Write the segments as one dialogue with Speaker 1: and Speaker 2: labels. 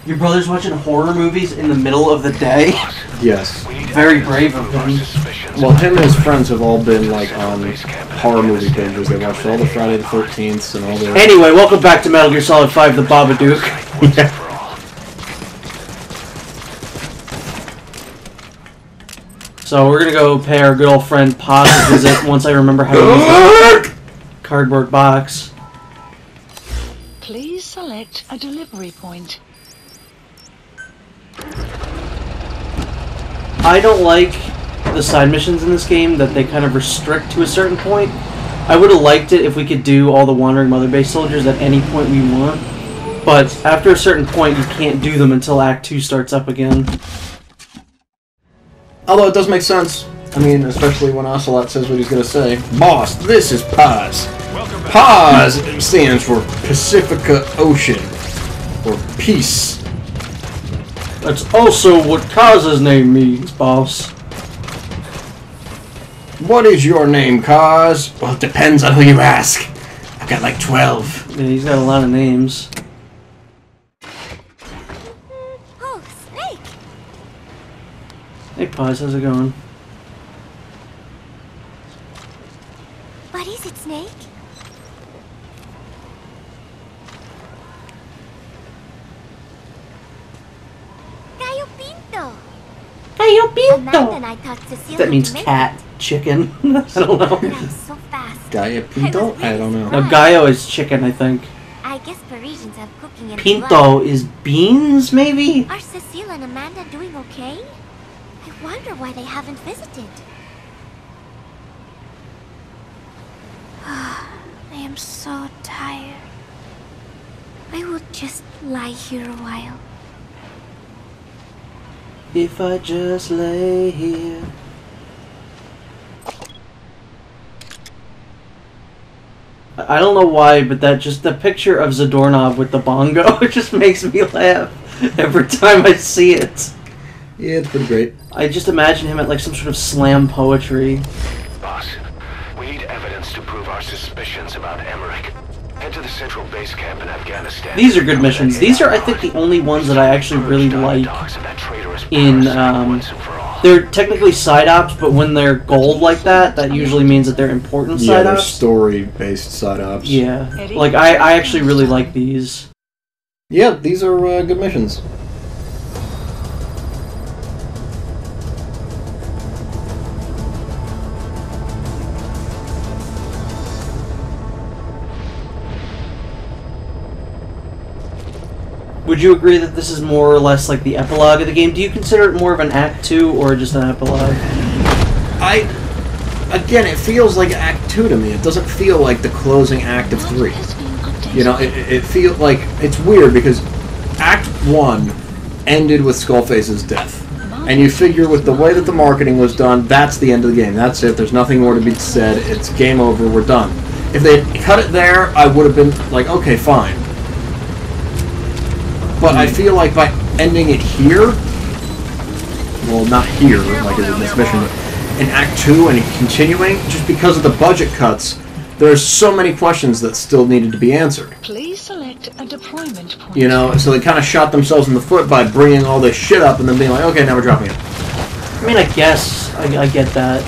Speaker 1: Your brother's watching horror movies in the middle of the day?
Speaker 2: Yes.
Speaker 1: Very brave of him.
Speaker 2: Well, him and his friends have all been, like, on horror movie binges. They watched all the Friday the 13th and all the...
Speaker 1: Anyway, welcome back to Metal Gear Solid 5, The Babadook.
Speaker 2: Yeah.
Speaker 1: So we're gonna go pay our good old friend Paz a visit once I remember how to use the cardboard box.
Speaker 3: Please select a delivery point.
Speaker 1: I don't like the side missions in this game that they kind of restrict to a certain point. I would have liked it if we could do all the Wandering Mother Base soldiers at any point we want, but after a certain point you can't do them until Act 2 starts up again.
Speaker 2: Although it does make sense. I mean, especially when Ocelot says what he's going to say. Boss, this is Paz. Paz stands for Pacifica Ocean. Or peace.
Speaker 1: That's also what Kaz's name means, boss.
Speaker 2: What is your name, Kaz? Well, it depends on who you ask. I've got like 12.
Speaker 1: Yeah, he's got a lot of names.
Speaker 4: Oh, Snake!
Speaker 1: Hey Paz, how's it going?
Speaker 4: What is it, Snake? Gallo Pinto!
Speaker 1: Gallo
Speaker 4: Amanda and I thought Cecilia
Speaker 1: That means
Speaker 4: would make
Speaker 1: cat, chicken. I don't know.
Speaker 4: it. That was so fast.
Speaker 2: Gaia Pinto? I don't know.
Speaker 1: No, Gallo is chicken, I think.
Speaker 4: I guess Parisians have cooking in
Speaker 1: Pinto
Speaker 4: blood.
Speaker 1: is beans, maybe?
Speaker 4: Are Cecile and Amanda doing okay? I wonder why they haven't visited. I am so tired. I will just lie here a while.
Speaker 1: If I just lay here. I don't know why, but the picture of Zadornov with the bongo, it just makes me laugh every time I see it.
Speaker 2: Yeah, it's pretty great.
Speaker 1: I just imagine him at like some sort of slam poetry.
Speaker 5: Boss, we need evidence to prove our suspicions about Emmerich. Head to the central base camp in Afghanistan.
Speaker 1: These are good missions. These are, I think, the only ones that I actually really like in, they're technically side ops, but when they're gold like that, that usually means that they're important
Speaker 2: Yeah,
Speaker 1: side
Speaker 2: they're
Speaker 1: ops.
Speaker 2: story-based side ops.
Speaker 1: Yeah, like, I actually really like these.
Speaker 2: Yeah, these are good missions.
Speaker 1: Would you agree that this is more or less like the epilogue of the game? Do you consider it more of an Act 2 or just an epilogue?
Speaker 2: Again, it feels like Act 2 to me. It doesn't feel like the closing act of 3. You know, it feels like... It's weird because Act 1 ended with Skullface's death. And you figure with the way that the marketing was done, that's the end of the game. That's it. There's nothing more to be said. It's game over. We're done. If they had cut it there, I would have been like, okay, fine. But I feel like by ending it here, well, not here, like in this mission, but in Act 2 and continuing, just because of the budget cuts, there's so many questions that still needed to be answered.
Speaker 3: Please select a deployment point.
Speaker 2: You know, so they kind of shot themselves in the foot by bringing all this shit up and then being like, okay, now we're dropping it.
Speaker 1: I mean, I guess I get that.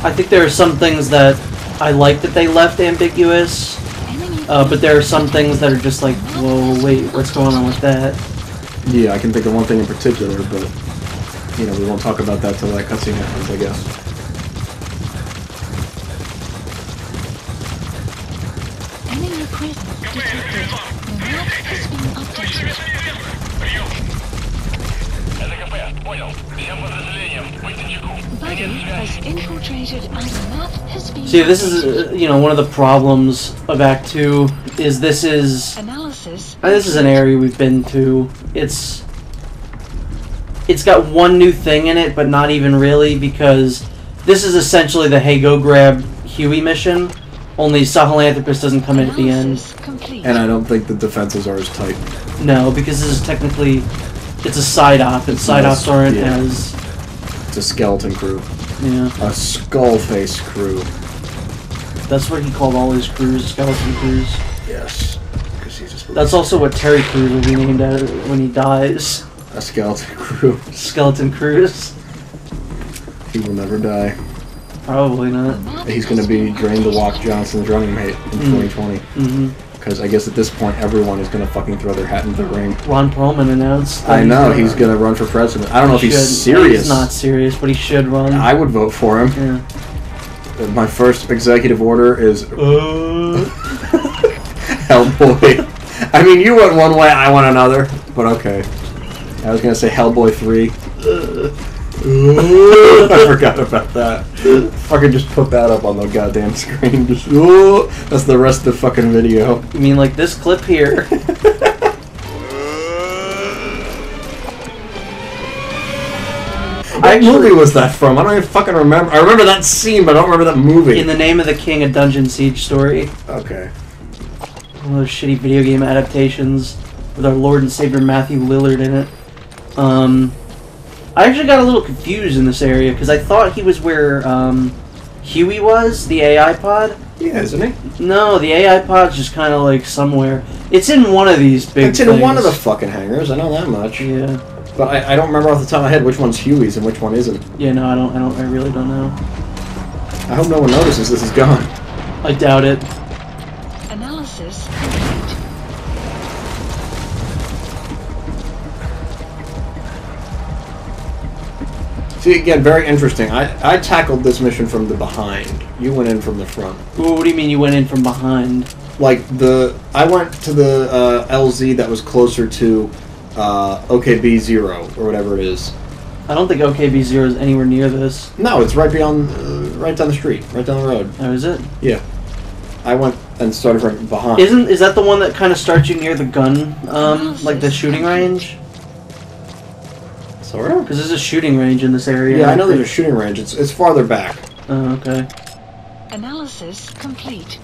Speaker 1: I think there are some things that I like that they left ambiguous. But there are some things that are just like, whoa, wait, what's going on with that?
Speaker 2: Yeah, I can think of one thing in particular, but, you know, we won't talk about that till that cutscene happens, I guess.
Speaker 3: Enemy equipment detected. The map has been updated. Buddy has infiltrated and the map has been...
Speaker 1: See, this is, you know, one of the problems of Act 2 is this is...
Speaker 3: Analysis.
Speaker 1: This is an area we've been to. It's got one new thing in it, but not even really, because this is essentially the Hey Go Grab Huey mission, only Sahelanthropus doesn't come in at the end.
Speaker 3: Complete.
Speaker 2: And I don't think the defenses are as tight.
Speaker 1: No, because this is technically... It's a side op, and side ops aren't
Speaker 2: Yeah.
Speaker 1: as...
Speaker 2: It's a skeleton crew.
Speaker 1: Yeah.
Speaker 2: A skullface crew.
Speaker 1: That's what he called all his crews, skeleton crews.
Speaker 2: Yes. Because he's a
Speaker 1: That's also what Terry Crews will be named as when he dies.
Speaker 2: A skeleton crew.
Speaker 1: Skeleton Crews.
Speaker 2: He will never die.
Speaker 1: Probably not.
Speaker 2: He's going to be Dwayne The Rock Johnson's running mate in 2020.
Speaker 1: Mm-hmm.
Speaker 2: Because I guess at this point, everyone is going to fucking throw their hat into the ring.
Speaker 1: Ron Perlman announced.
Speaker 2: I know, he's going to run for president. I don't know if he's serious.
Speaker 1: He's not serious, but he should run.
Speaker 2: I would vote for him.
Speaker 1: Yeah.
Speaker 2: My first executive order is... Hellboy. I mean, you went one way, I went another. But okay. I was going to say Hellboy 3. I forgot about that. Fucking just put that up on the goddamn screen. Just, that's the rest of the fucking video.
Speaker 1: You mean like this clip here?
Speaker 2: What movie was that from? I don't even fucking remember. I remember that scene, but I don't remember that movie.
Speaker 1: In the Name of the King, a Dungeon Siege story.
Speaker 2: Okay.
Speaker 1: One of those shitty video game adaptations with our Lord and Savior Matthew Lillard in it. I actually got a little confused in this area because I thought he was where Huey was, the AI pod.
Speaker 2: Yeah, isn't he?
Speaker 1: No, the AI pod's just kind of like somewhere. It's in one of these big
Speaker 2: It's in
Speaker 1: things.
Speaker 2: one of the fucking hangars, I know that much.
Speaker 1: Yeah.
Speaker 2: But I don't remember off the top of my head which one's Huey's and which one isn't.
Speaker 1: Yeah, no, I really don't know.
Speaker 2: I hope no one notices this is gone.
Speaker 1: I doubt it.
Speaker 3: Analysis complete.
Speaker 2: See, again, very interesting. I tackled this mission from the behind. You went in from the front.
Speaker 1: Well, what do you mean you went in from behind?
Speaker 2: Like, I went to the LZ that was closer to OKB0, or whatever it is.
Speaker 1: I don't think OKB0 is anywhere near this.
Speaker 2: No, it's right beyond, right down the street, right down the road.
Speaker 1: Oh, is it?
Speaker 2: Yeah. I went and started from behind.
Speaker 1: Is that the one that kind of starts you near the gun, like the shooting range?
Speaker 2: Sort of?
Speaker 1: Because there's a shooting range in this area.
Speaker 2: Yeah, I know there's a shooting range. It's farther back.
Speaker 1: Oh, okay.
Speaker 3: Analysis complete.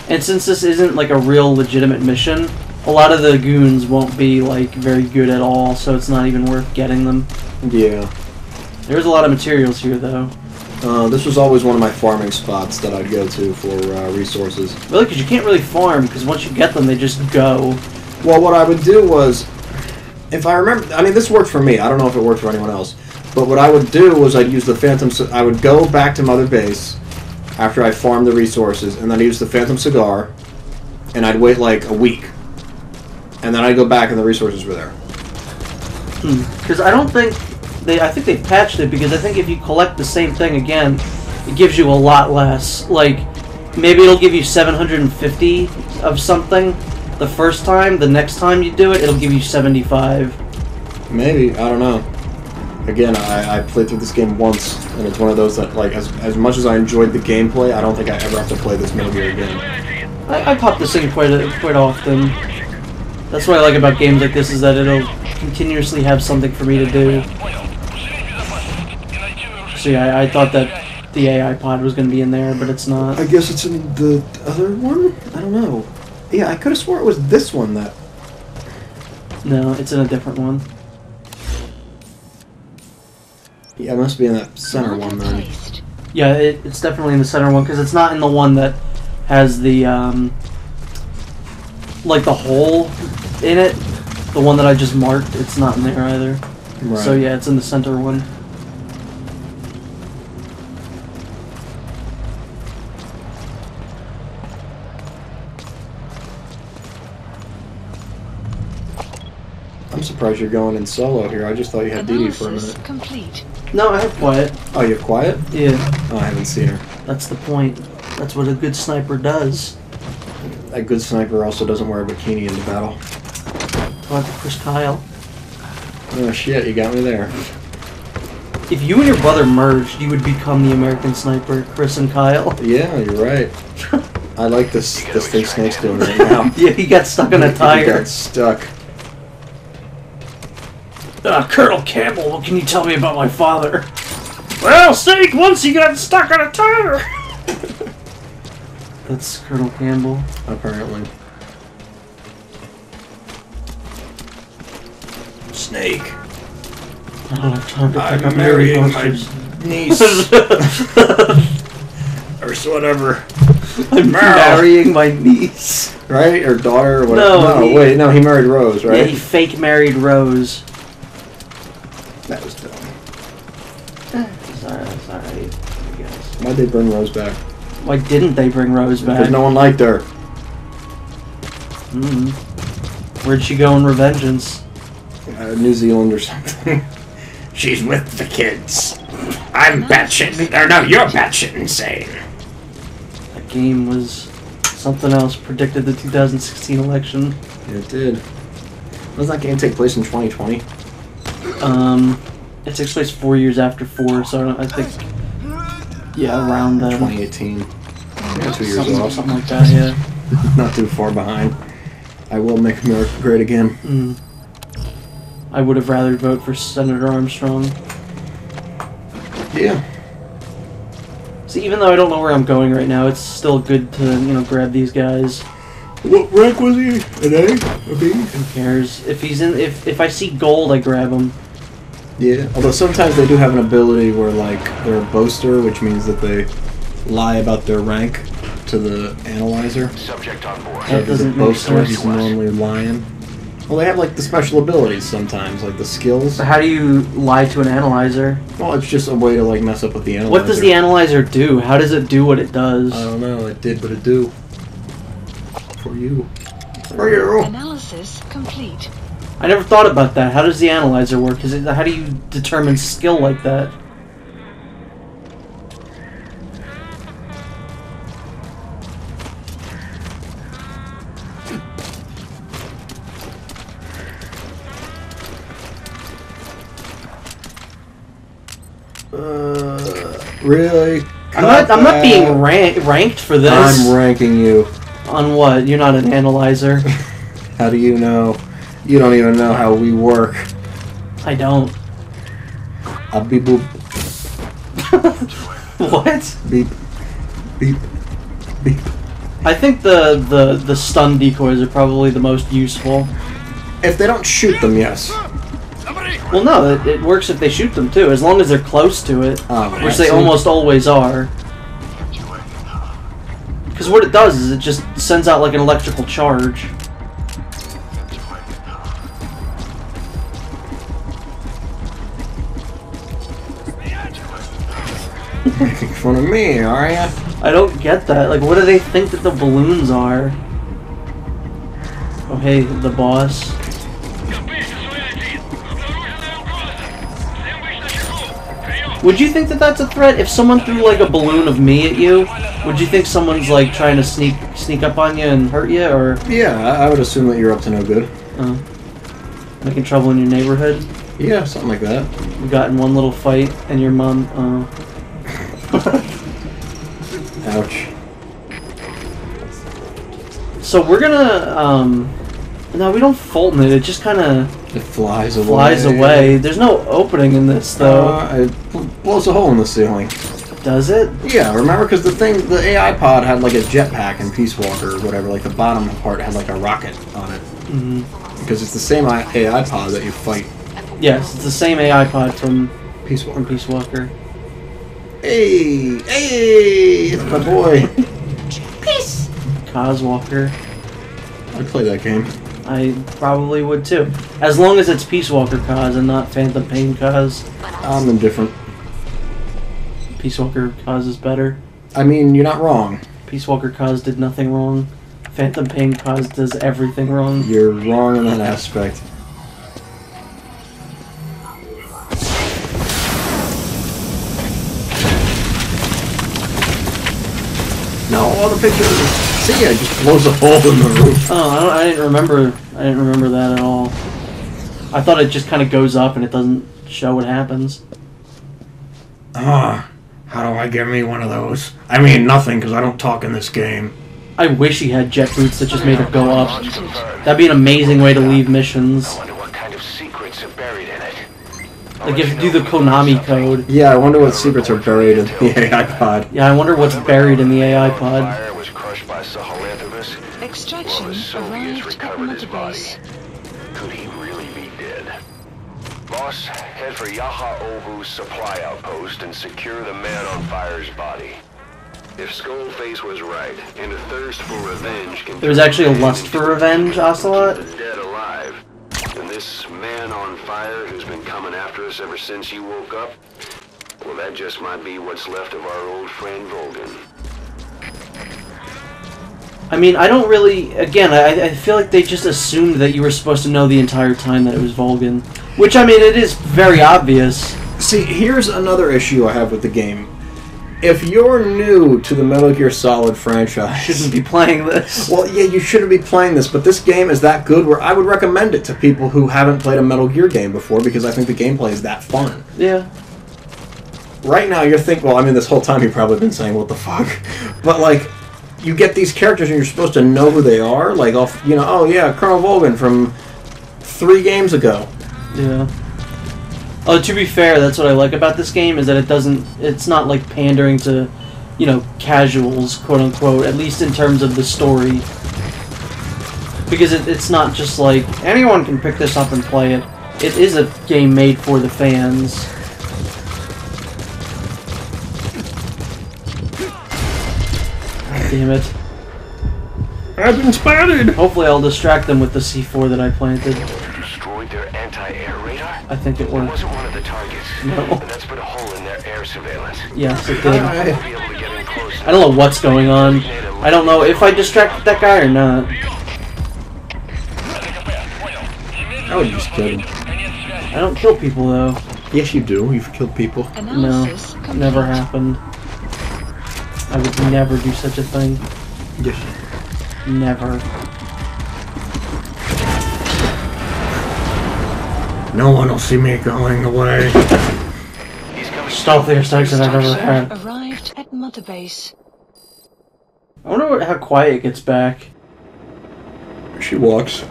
Speaker 1: And since this isn't like a real legitimate mission, a lot of the goons won't be like very good at all, so it's not even worth getting them.
Speaker 2: Yeah.
Speaker 1: There's a lot of materials here, though.
Speaker 2: This was always one of my farming spots that I'd go to for resources.
Speaker 1: Really, because you can't really farm, because once you get them, they just go.
Speaker 2: Well, what I would do was, if I remember, I mean, this worked for me. I don't know if it worked for anyone else. But what I would do was I'd use the Phantom... I would go back to Mother Base after I farmed the resources, and then I'd use the Phantom Cigar, and I'd wait like a week. And then I'd go back and the resources were there.
Speaker 1: Because I don't think... I think they patched it, because I think if you collect the same thing again, it gives you a lot less. Like, maybe it'll give you 750 of something the first time. The next time you do it, it'll give you 75.
Speaker 2: Maybe. I don't know. Again, I played through this game once, and it's one of those that, like, as much as I enjoyed the gameplay, I don't think I ever have to play this Metal Gear again.
Speaker 1: I pop this in quite often. That's what I like about games like this, is that it'll continuously have something for me to do. So yeah, I thought that the AI pod was going to be in there, but it's not.
Speaker 2: I guess it's in the other one? I don't know. Yeah, I could have swore it was this one that...
Speaker 1: No, it's in a different one.
Speaker 2: Yeah, it must be in that center one then.
Speaker 3: Placed.
Speaker 1: Yeah, it's definitely in the center one, because it's not in the one that has the, like the hole in it. The one that I just marked, it's not in there either.
Speaker 2: Right.
Speaker 1: So yeah, it's in the center one.
Speaker 2: I'm surprised you're going in solo here. I just thought you had Dee Dee for a
Speaker 3: Analysis
Speaker 2: minute.
Speaker 3: complete.
Speaker 1: No, I have quiet.
Speaker 2: Oh, you have Quiet?
Speaker 1: Yeah,
Speaker 2: Oh, I haven't seen her.
Speaker 1: that's the point. That's what a good sniper does.
Speaker 2: A good sniper also doesn't wear a bikini into battle.
Speaker 1: Talk to Chris Kyle.
Speaker 2: Oh shit, you got me there.
Speaker 1: If you and your brother merged, you would become the American Sniper, Chris and Kyle.
Speaker 2: Yeah, you're right. I like this thing Snake's doing right now.
Speaker 1: Yeah, he got stuck on a
Speaker 2: He
Speaker 1: tire.
Speaker 2: got stuck.
Speaker 1: Colonel Campbell, what can you tell me about my father? Well, Snake, once he got stuck on a tire. That's Colonel Campbell.
Speaker 2: Apparently. Snake.
Speaker 1: I don't have time to pick
Speaker 2: I'm
Speaker 1: up
Speaker 2: marrying my
Speaker 1: posters.
Speaker 2: niece. Or whatever.
Speaker 1: I'm marrying my niece.
Speaker 2: Right? Or daughter or whatever.
Speaker 1: No,
Speaker 2: Wait, no, he married Rose, right?
Speaker 1: Yeah, he fake married Rose.
Speaker 2: That was dumb.
Speaker 1: It's alright, I guess.
Speaker 2: Why'd they bring Rose back?
Speaker 1: Why didn't they bring Rose back?
Speaker 2: Because no one liked her.
Speaker 1: Where'd she go in Revengeance?
Speaker 2: New Zealand or something. She's with the kids. I'm batshit. Or no, you're batshit insane.
Speaker 1: That game was something else. Predicted the 2016 election.
Speaker 2: It did. Doesn't that game take place in 2020?
Speaker 1: It takes place 4 years after 4, so I think, yeah, around then.
Speaker 2: 2018. Yeah, 2 years off.
Speaker 1: Something like that, yeah.
Speaker 2: Not too far behind. I will make America great again.
Speaker 1: I would have rather vote for Senator Armstrong.
Speaker 2: Yeah.
Speaker 1: See, even though I don't know where I'm going right now, it's still good to, grab these guys.
Speaker 2: What rank was he? An A? A B?
Speaker 1: Who cares? If he's in, if I see gold, I grab him.
Speaker 2: Yeah. Although sometimes they do have an ability where, like, they're a boaster, which means that they lie about their rank to the analyzer.
Speaker 5: Subject on board.
Speaker 1: That doesn't make
Speaker 2: Boaster,
Speaker 1: sense.
Speaker 2: he's normally lying. Well, they have, like, the special abilities sometimes, like the skills.
Speaker 1: So how do you lie to an analyzer?
Speaker 2: Well, it's just a way to, like, mess up with the analyzer.
Speaker 1: What does the analyzer do? How does it do what it does?
Speaker 2: I don't know. It did what it do. For you. For you.
Speaker 3: Analysis complete.
Speaker 1: I never thought about that. How does the analyzer work? How do you determine skill like that?
Speaker 2: Really?
Speaker 1: I'm not being ranked for this.
Speaker 2: I'm ranking you.
Speaker 1: On what? You're not an analyzer.
Speaker 2: How do you know? You don't even know how we work.
Speaker 1: I don't.
Speaker 2: A beep boop.
Speaker 1: What?
Speaker 2: Beep. Beep. Beep.
Speaker 1: I think the stun decoys are probably the most useful.
Speaker 2: If they don't shoot them, yes.
Speaker 1: Well, no, it works if they shoot them too, as long as they're close to it, which they
Speaker 2: see.
Speaker 1: almost always are. Because what it does is it just sends out like an electrical charge.
Speaker 2: Making fun of me, are ya?
Speaker 1: I don't get that. Like, what do they think that the balloons are? Oh, hey, the boss. Would you think that that's a threat? If someone threw like a balloon of me at you, would you think someone's like trying to sneak up on you and hurt you, or
Speaker 2: Yeah, I would assume that you're up to no good.
Speaker 1: making trouble in your neighborhood?
Speaker 2: Yeah, something like that.
Speaker 1: You got in one little fight and your mom.
Speaker 2: Ouch.
Speaker 1: So we're gonna no, we don't Fulton it. It just kind of
Speaker 2: It flies away.
Speaker 1: flies away. There's no opening in this though.
Speaker 2: It blows a hole in the ceiling.
Speaker 1: Does it?
Speaker 2: Yeah, remember, because the AI pod had like a jetpack in Peace Walker or whatever. Like the bottom part had like a rocket on it. Because it's the same AI pod that you fight.
Speaker 1: Yes, it's the same AI pod from
Speaker 2: Peace Walker.
Speaker 1: Peace Walker.
Speaker 2: Hey, it's my boy.
Speaker 1: Kaz Walker.
Speaker 2: I'd play that game.
Speaker 1: I probably would too. As long as it's Peace Walker Kaz and not Phantom Pain Kaz.
Speaker 2: I'm indifferent.
Speaker 1: Peace Walker Kaz is better.
Speaker 2: I mean, you're not wrong.
Speaker 1: Peace Walker Kaz did nothing wrong. Phantom Pain Kaz does everything wrong.
Speaker 2: You're wrong in that aspect. No, all the pictures. See, it just blows a hole in the roof.
Speaker 1: Oh, I didn't remember that at all. I thought it just kind of goes up and it doesn't show what happens.
Speaker 2: How do I get me one of those? I mean, nothing, because I don't talk in this game.
Speaker 1: I wish he had jet boots that just made it go up. That'd be an amazing way to leave missions.
Speaker 5: I wonder what kind of secrets are buried in it.
Speaker 1: Like if you do the Konami code.
Speaker 2: Yeah, I wonder what secrets are buried in the AI pod.
Speaker 1: Yeah, I wonder what's buried in the AI pod.
Speaker 5: Fire was crushed by Sahelanthropus.
Speaker 3: Extraction
Speaker 5: Well, the Soviets
Speaker 3: arrived at
Speaker 5: recovered his body.
Speaker 3: Motorbase.
Speaker 5: Could he really be dead? Boss, head for Yaha Ovu's supply outpost and secure the man on fire's body. If Skullface was right, and a thirst for revenge can
Speaker 1: There was actually a lust for revenge, Ocelot?
Speaker 5: the dead alive, then this man on fire who's been coming after us ever since you woke up, well, that just might be what's left of our old friend Volgin.
Speaker 1: I mean, I don't really... Again, I feel like they just assumed that you were supposed to know the entire time that it was Volgin. Which, I mean, it is very obvious.
Speaker 2: See, here's another issue I have with the game. If you're new to the Metal Gear Solid franchise...
Speaker 1: Shouldn't be playing this.
Speaker 2: Well, yeah, you shouldn't be playing this, but this game is that good where I would recommend it to people who haven't played a Metal Gear game before because I think the gameplay is that fun.
Speaker 1: Yeah.
Speaker 2: Right now, you're thinking... Well, I mean, this whole time you've probably been saying, what the fuck? But, like, you get these characters and you're supposed to know who they are. Like, you know, oh, yeah, Colonel Volgin from 3 games ago.
Speaker 1: Yeah. Oh, to be fair, that's what I like about this game, is that it's not like pandering to, you know, casuals, quote unquote, at least in terms of the story. Because it's not just like, anyone can pick this up and play it. It is a game made for the fans. God damn it.
Speaker 2: I've been spotted!
Speaker 1: Hopefully I'll distract them with the C4 that I planted.
Speaker 5: Destroyed their anti-air radar?
Speaker 1: I think it
Speaker 5: It
Speaker 1: worked.
Speaker 5: wasn't one of the targets.
Speaker 1: No.
Speaker 5: And that's put a hole in their air surveillance.
Speaker 1: Yes, it did.
Speaker 5: We'll be able to get in close.
Speaker 1: I don't know what's going on. I don't know if I distracted that guy or not.
Speaker 2: I would just kill him.
Speaker 1: I don't kill people though.
Speaker 2: Yes, you do. You've killed people.
Speaker 1: No,
Speaker 3: Analysis complete.
Speaker 1: never happened. I would never do such a thing.
Speaker 2: Yes.
Speaker 1: Never.
Speaker 2: No one will see me going away.
Speaker 5: He's coming.
Speaker 1: Stealthiest strikes that I've ever had.
Speaker 3: Arrived at Mother Base.
Speaker 1: I wonder how quiet it gets back.
Speaker 2: She walks.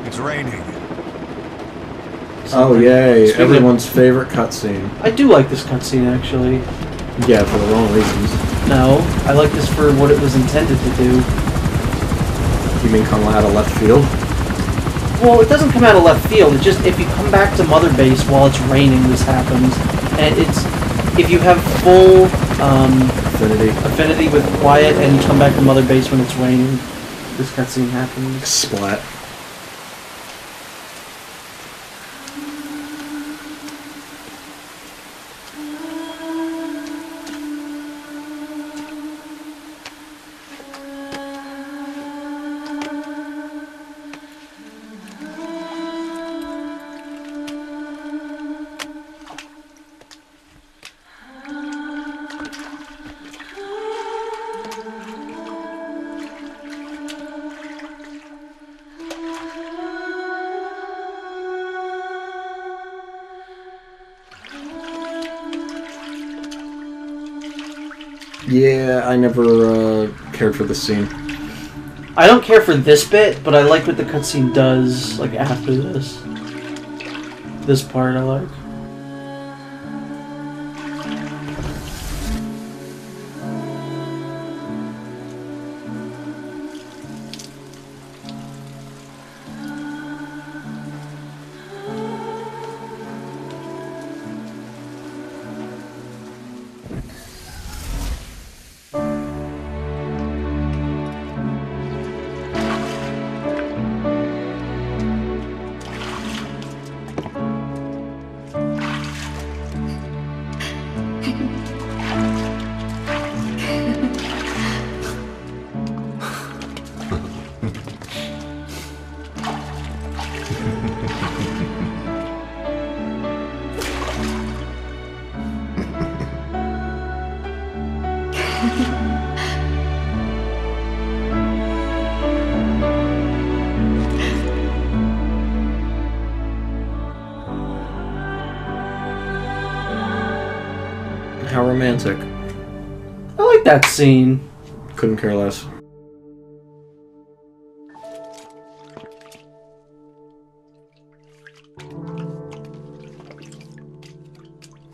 Speaker 6: It's raining.
Speaker 2: Oh, yay.
Speaker 1: Speaking of-
Speaker 2: Everyone's favorite cutscene.
Speaker 1: I do like this cutscene actually.
Speaker 2: Yeah, for the wrong reasons.
Speaker 1: No, I like this for what it was intended to do.
Speaker 2: You mean come out of left field?
Speaker 1: Well, it doesn't come out of left field. It's just if you come back to Mother Base while it's raining, this happens. And it's if you have full
Speaker 2: Affinity.
Speaker 1: affinity with quiet and you come back to Mother Base when it's raining, this cutscene happens.
Speaker 2: Splat. Yeah, I never cared for this scene.
Speaker 1: I don't care for this bit, but I like what the cutscene does, like, after this. This part I like.
Speaker 2: How romantic.
Speaker 1: I like that scene.
Speaker 2: Couldn't care less.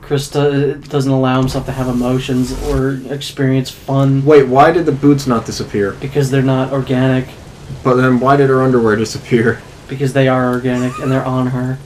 Speaker 1: Krista doesn't allow himself to have emotions or experience fun
Speaker 2: Wait, why did the boots not disappear?
Speaker 1: because they're not organic.
Speaker 2: But then why did her underwear disappear?
Speaker 1: Because they are organic and they're on her.